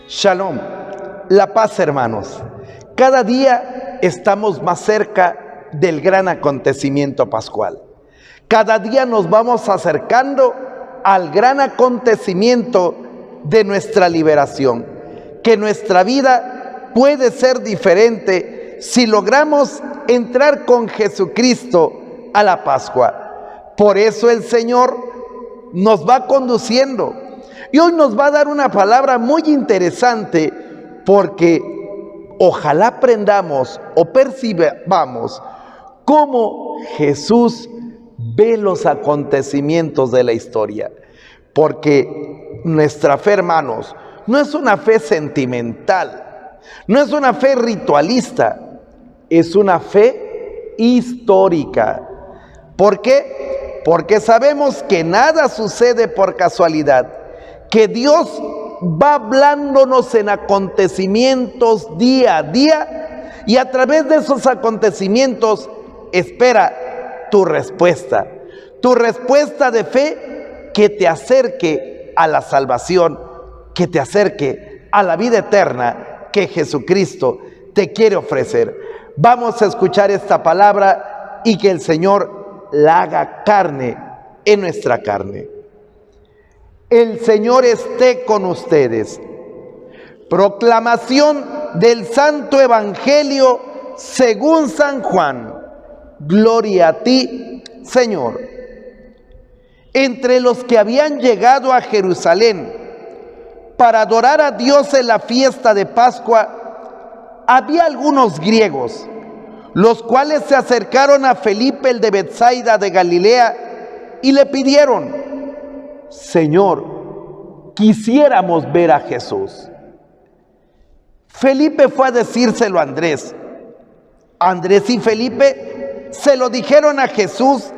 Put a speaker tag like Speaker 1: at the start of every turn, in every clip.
Speaker 1: Shalom, la paz, hermanos. Cada día estamos más cerca del gran acontecimiento pascual. Cada día nos vamos acercando al gran acontecimiento de nuestra liberación, que nuestra vida puede ser diferente si logramos entrar con Jesucristo a la Pascua. Por eso el Señor nos va conduciendo. Y hoy nos va a dar una palabra muy interesante, porque ojalá aprendamos o percibamos cómo Jesús ve los acontecimientos de la historia. Porque nuestra fe, hermanos, no es una fe sentimental, no es una fe ritualista, es una fe histórica. ¿Por qué? Porque sabemos que nada sucede por casualidad, que Dios va hablándonos en acontecimientos día a día, y a través de esos acontecimientos espera tu respuesta de fe que te acerque a la salvación, que te acerque a la vida eterna que Jesucristo te quiere ofrecer. Vamos a escuchar esta palabra y que el Señor la haga carne en nuestra carne. El Señor esté con ustedes. Proclamación del Santo Evangelio según San Juan. Gloria a ti, Señor. Entre los que habían llegado a Jerusalén para adorar a Dios en la fiesta de Pascua, había algunos griegos, los cuales se acercaron a Felipe, el de Betsaida de Galilea, y le pidieron: Señor, quisiéramos ver a Jesús. Felipe fue a decírselo a Andrés. Andrés y Felipe se lo dijeron a Jesús,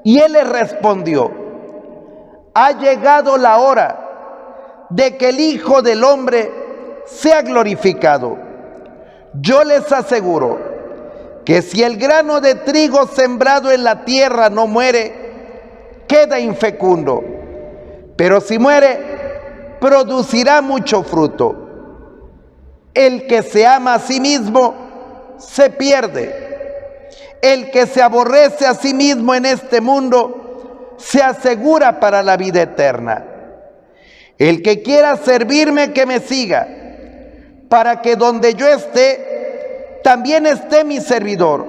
Speaker 1: y él les respondió: ha llegado la hora de que el Hijo del Hombre sea glorificado. Yo les aseguro que si el grano de trigo sembrado en la tierra no muere, queda infecundo, pero si muere, producirá mucho fruto. El que se ama a sí mismo se pierde. El que se aborrece a sí mismo en este mundo se asegura para la vida eterna. El que quiera servirme, que me siga, para que donde yo esté, también esté mi servidor.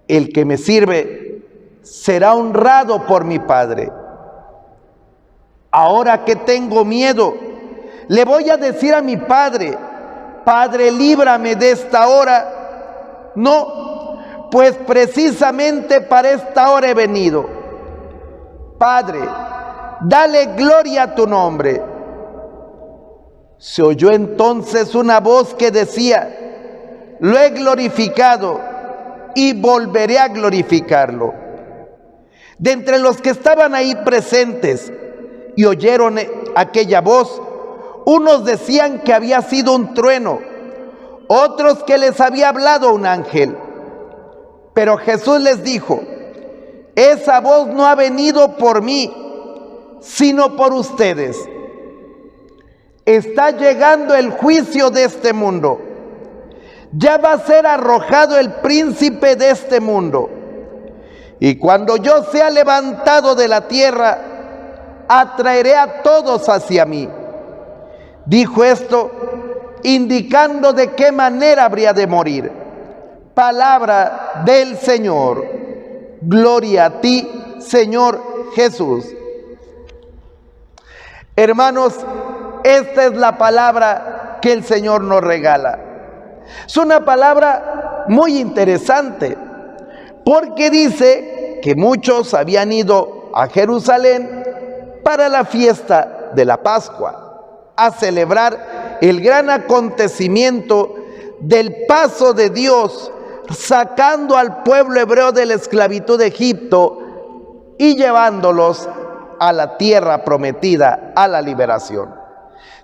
Speaker 1: El que me sirve será honrado por mi Padre. Ahora que tengo miedo, le voy a decir a mi Padre: Padre, líbrame de esta hora. No, pues precisamente para esta hora he venido. Padre, dale gloria a tu nombre. Se oyó entonces una voz que decía: lo he glorificado y volveré a glorificarlo. De entre los que estaban ahí presentes y oyeron aquella voz, unos decían que había sido un trueno, otros que les había hablado un ángel. Pero Jesús les dijo: esa voz no ha venido por mí, sino por ustedes. Está llegando el juicio de este mundo. Ya va a ser arrojado el príncipe de este mundo. Y cuando yo sea levantado de la tierra, atraeré a todos hacia mí. Dijo esto indicando de qué manera habría de morir. Palabra del Señor. Gloria a ti, Señor Jesús. Hermanos, esta es la palabra que el Señor nos regala. Es una palabra muy interesante, porque dice que muchos habían ido a Jerusalén para la fiesta de la Pascua, a celebrar el gran acontecimiento del paso de Dios, sacando al pueblo hebreo de la esclavitud de Egipto y llevándolos a la tierra prometida, a la liberación.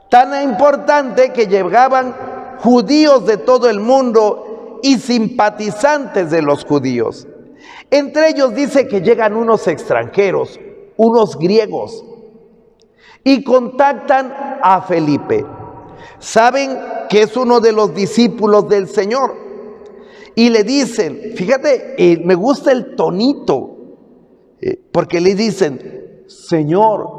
Speaker 1: Tan importante que llegaban judíos de todo el mundo y simpatizantes de los judíos. Entre ellos dice que llegan unos extranjeros, unos griegos. y contactan a Felipe. Saben que es uno de los discípulos del Señor y le dicen, fíjate, me gusta el tonito, porque le dicen, Señor,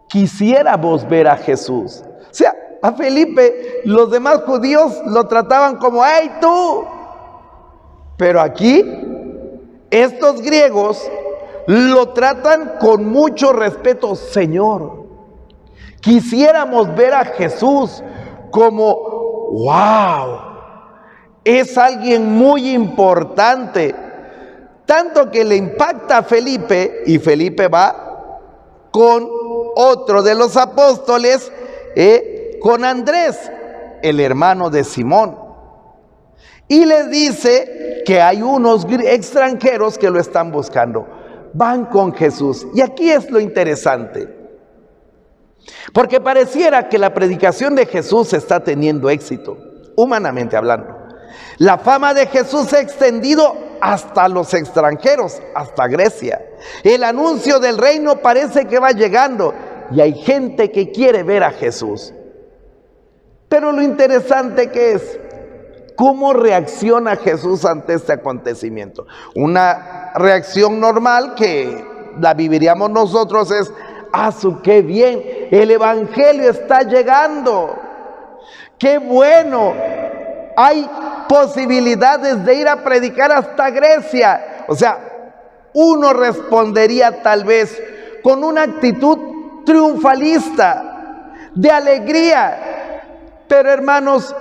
Speaker 1: quisiéramos ver a Jesús. O sea, a Felipe los demás judíos lo trataban como, ¡hey tú! Pero aquí, estos griegos lo tratan con mucho respeto. Señor, quisiéramos ver a Jesús como, ¡wow! Es alguien muy importante. Tanto que le impacta a Felipe, y Felipe va con otro de los apóstoles, con Andrés, el hermano de Simón. Y les dice que hay unos extranjeros que lo están buscando. Van con Jesús. Y aquí es lo interesante. Porque pareciera que la predicación de Jesús está teniendo éxito, humanamente hablando. La fama de Jesús se ha extendido hasta los extranjeros, hasta Grecia. El anuncio del reino parece que va llegando y hay gente que quiere ver a Jesús. Pero lo interesante que es, ¿cómo reacciona Jesús ante este acontecimiento? Una reacción normal que la viviríamos nosotros es, ¡qué bien! El evangelio está llegando. ¡Qué bueno! Hay posibilidades de ir a predicar hasta Grecia. O sea, uno respondería tal vez con una actitud triunfalista, de alegría. Pero hermanos,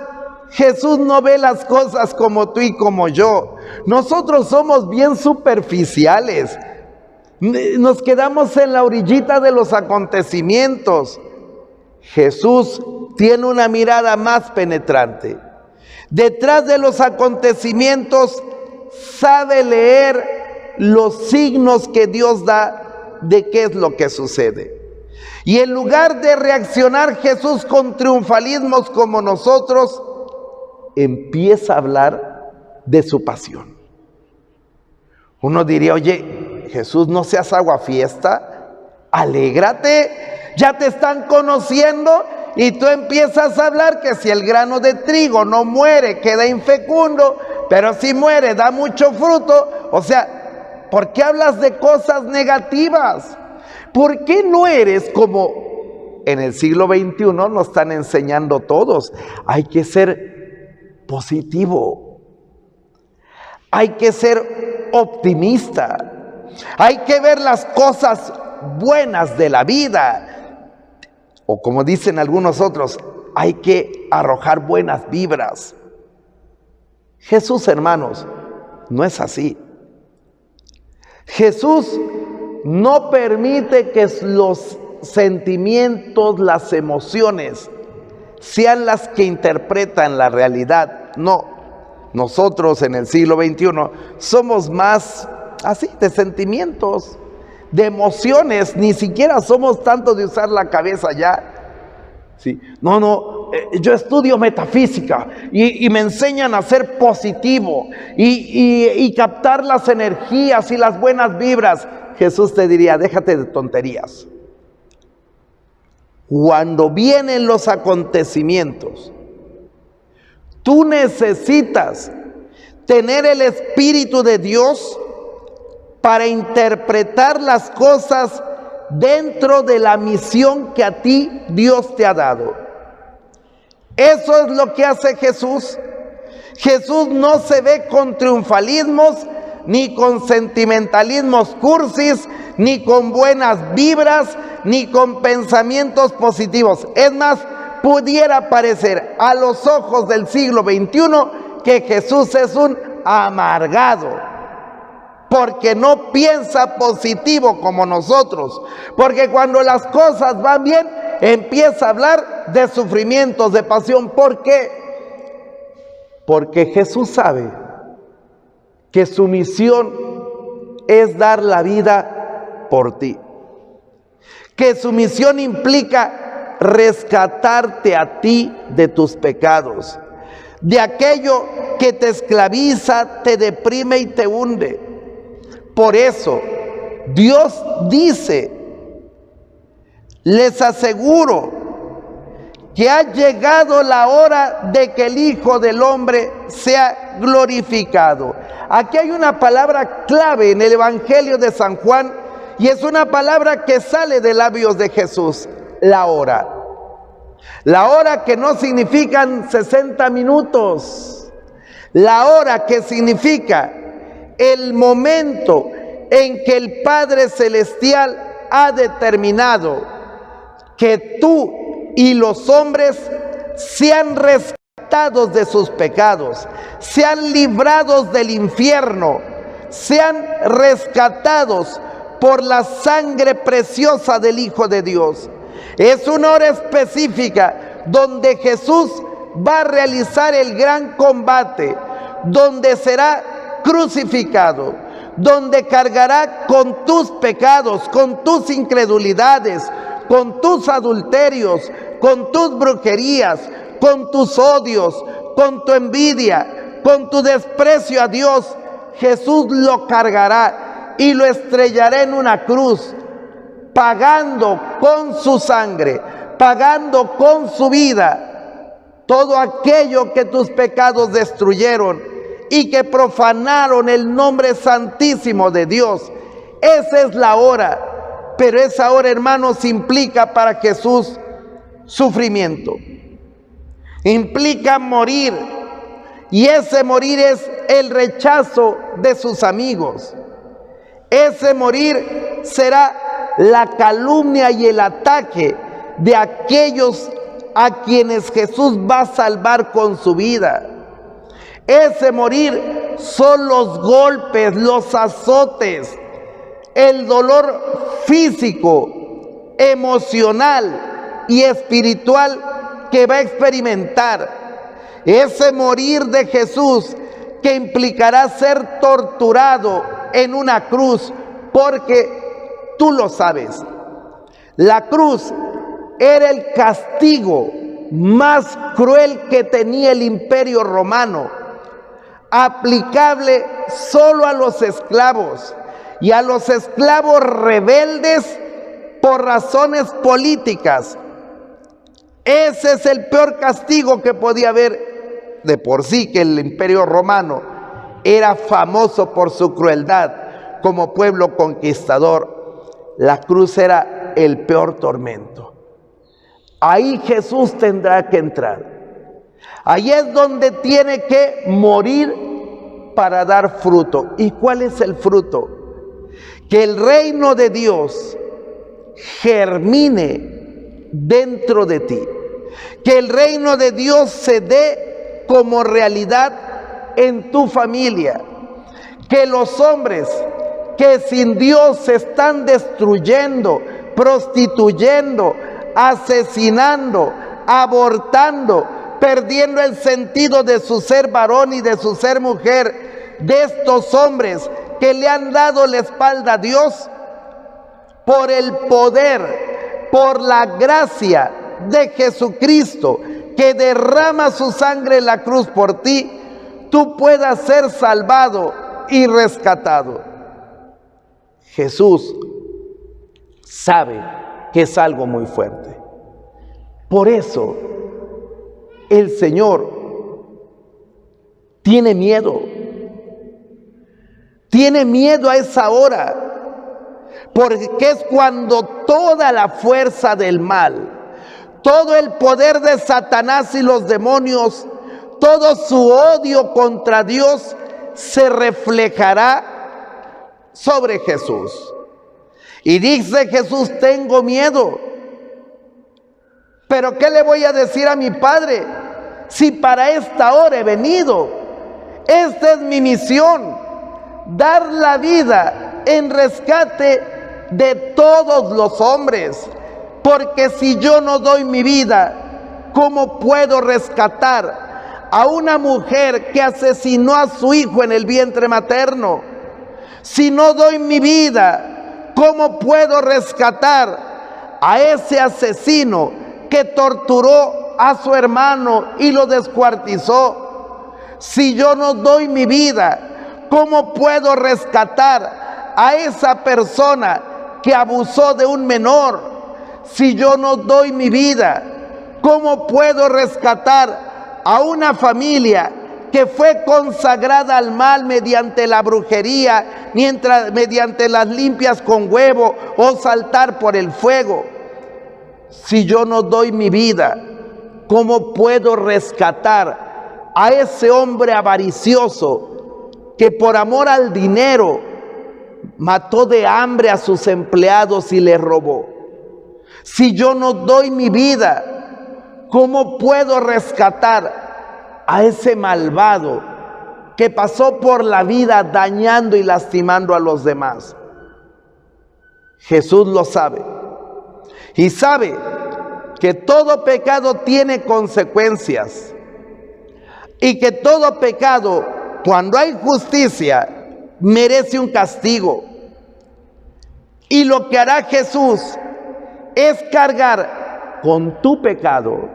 Speaker 1: Jesús no ve las cosas como tú y como yo. Nosotros somos bien superficiales. Nos quedamos en la orillita de los acontecimientos. Jesús tiene una mirada más penetrante. Detrás de los acontecimientos sabe leer los signos que Dios da de qué es lo que sucede. Y en lugar de reaccionar Jesús con triunfalismos como nosotros, empieza a hablar de su pasión. Uno diría, oye, Jesús, no seas aguafiesta, alégrate, ya te están conociendo y tú empiezas a hablar que si el grano de trigo no muere, queda infecundo, pero si muere, da mucho fruto. O sea, ¿por qué hablas de cosas negativas? ¿Por qué no eres como en el siglo XXI nos están enseñando todos? Hay que ser positivo, hay que ser optimista, hay que ver las cosas buenas de la vida. O como dicen algunos otros, hay que arrojar buenas vibras. Jesús, hermanos, no es así. Jesús no permite que los sentimientos, las emociones, sean las que interpretan la realidad. No, nosotros en el siglo XXI somos más así, de sentimientos, de emociones, ni siquiera somos tanto de usar la cabeza ya. Sí. Yo estudio metafísica y me enseñan a ser positivo y captar las energías y las buenas vibras. Jesús te diría, déjate de tonterías. Cuando vienen los acontecimientos, tú necesitas tener el Espíritu de Dios para interpretar las cosas dentro de la misión que a ti Dios te ha dado. Eso es lo que hace Jesús. Jesús no se ve con triunfalismos, ni con sentimentalismos cursis, ni con buenas vibras, ni con pensamientos positivos. Es más, pudiera parecer a los ojos del siglo XXI que Jesús es un amargado, porque no piensa positivo como nosotros, porque cuando las cosas van bien, empieza a hablar de sufrimientos, de pasión. ¿Por qué? Porque Jesús sabe que su misión es dar la vida por ti, que su misión implica rescatarte a ti de tus pecados, de aquello que te esclaviza, te deprime y te hunde. Por eso Dios dice, Les aseguro que ha llegado la hora de que el Hijo del Hombre sea glorificado. Aquí hay una palabra clave en el Evangelio de San Juan, y es una palabra que sale de labios de Jesús: la hora. La hora que no significan 60 minutos. La hora que significa el momento en que el Padre Celestial ha determinado que tú y los hombres sean rescatados de sus pecados, sean librados del infierno, sean rescatados por la sangre preciosa del Hijo de Dios. Es una hora específica donde Jesús va a realizar el gran combate, donde será crucificado, donde cargará con tus pecados, con tus incredulidades, con tus adulterios, con tus brujerías, con tus odios, con tu envidia, con tu desprecio a Dios. Jesús lo cargará y lo estrellará en una cruz, pagando con su sangre, pagando con su vida todo aquello que tus pecados destruyeron y que profanaron el nombre santísimo de Dios. Esa es la hora, pero esa hora, hermanos, implica para Jesús sufrimiento, implica morir, y ese morir es el rechazo de sus amigos. Ese morir será la calumnia y el ataque de aquellos a quienes Jesús va a salvar con su vida. Ese morir son los golpes, los azotes, el dolor físico, emocional y espiritual que va a experimentar. Ese morir de Jesús que implicará ser torturado en una cruz, porque tú lo sabes, la cruz era el castigo más cruel que tenía el Imperio Romano, aplicable solo a los esclavos y a los esclavos rebeldes por razones políticas. Ese es el peor castigo que podía haber. De por sí que el Imperio Romano era famoso por su crueldad como pueblo conquistador. La cruz era el peor tormento. Ahí Jesús tendrá que entrar. Ahí es donde tiene que morir para dar fruto. ¿Y cuál es el fruto? Que el reino de Dios germine dentro de ti. Que el reino de Dios se dé como realidad en tu familia. Que los hombres que sin Dios se están destruyendo, prostituyendo, asesinando, abortando, perdiendo el sentido de su ser varón y de su ser mujer, de estos hombres que le han dado la espalda a Dios, por el poder, por la gracia de Jesucristo, que derrama su sangre en la cruz por ti, tú puedas ser salvado y rescatado. Jesús sabe que es algo muy fuerte. Por eso el Señor tiene miedo. Tiene miedo a esa hora, porque es cuando toda la fuerza del mal, todo el poder de Satanás y los demonios, todo su odio contra Dios se reflejará sobre Jesús. Y dice Jesús: tengo miedo. Pero ¿qué le voy a decir a mi Padre si para esta hora he venido? Esta es mi misión, dar la vida en rescate de todos los hombres. Porque si yo no doy mi vida, ¿cómo puedo rescatar a una mujer que asesinó a su hijo en el vientre materno? Si no doy mi vida, ¿cómo puedo rescatar a ese asesino que torturó a su hermano y lo descuartizó? Si yo no doy mi vida, ¿cómo puedo rescatar a esa persona que abusó de un menor? si yo no doy mi vida? ¿Cómo puedo rescatar a una familia que fue consagrada al mal mediante la brujería, mediante las limpias con huevo o saltar por el fuego? Si yo no doy mi vida, ¿cómo puedo rescatar a ese hombre avaricioso que por amor al dinero mató de hambre a sus empleados y les robó? Si yo no doy mi vida, ¿cómo puedo rescatar a ese malvado que pasó por la vida dañando y lastimando a los demás? Jesús lo sabe y sabe que todo pecado tiene consecuencias y que todo pecado, cuando hay justicia, merece un castigo. Y lo que hará Jesús es cargar con tu pecado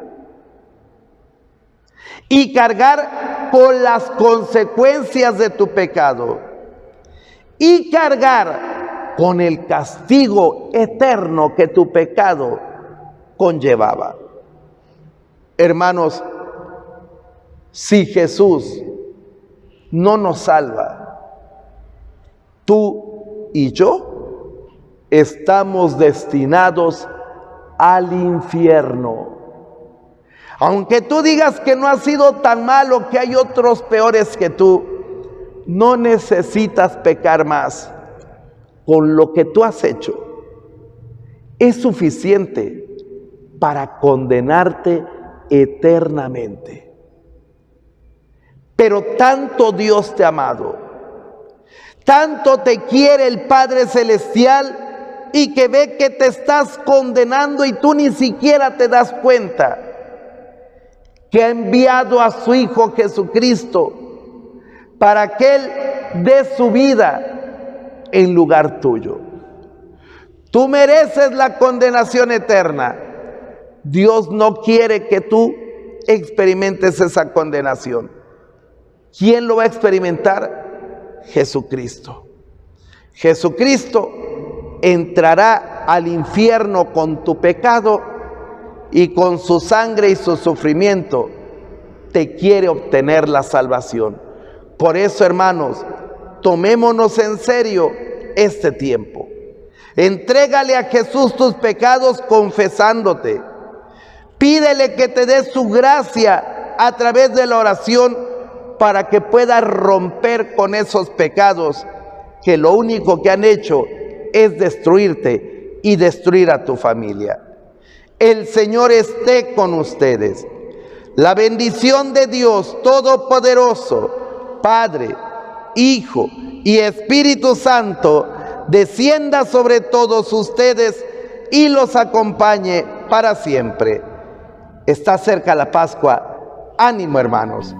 Speaker 1: y cargar con las consecuencias de tu pecado y cargar con el castigo eterno que tu pecado conllevaba. Hermanos, si Jesús no nos salva, tú y yo estamos destinados al infierno. Aunque tú digas que no has sido tan malo, que hay otros peores que tú, no necesitas pecar más. Con lo que tú has hecho es suficiente para condenarte eternamente. Pero tanto Dios te ha amado, tanto te quiere el Padre Celestial, y que ve que te estás condenando y tú ni siquiera te das cuenta, que ha enviado a su Hijo Jesucristo para que Él dé su vida en lugar tuyo. Tú mereces la condenación eterna. Dios no quiere que tú experimentes esa condenación. ¿Quién lo va a experimentar? Jesucristo. Jesucristo entrará al infierno con tu pecado y con su sangre y su sufrimiento te quiere obtener la salvación. Por eso, hermanos, tomémonos en serio este tiempo. Entrégale a Jesús tus pecados confesándote. Pídele que te dé su gracia a través de la oración para que puedas romper con esos pecados que lo único que han hecho es destruirte y destruir a tu familia. El Señor esté con ustedes. La bendición de Dios Todopoderoso, Padre, Hijo y Espíritu Santo, descienda sobre todos ustedes y los acompañe para siempre. Está cerca la Pascua. Ánimo, hermanos.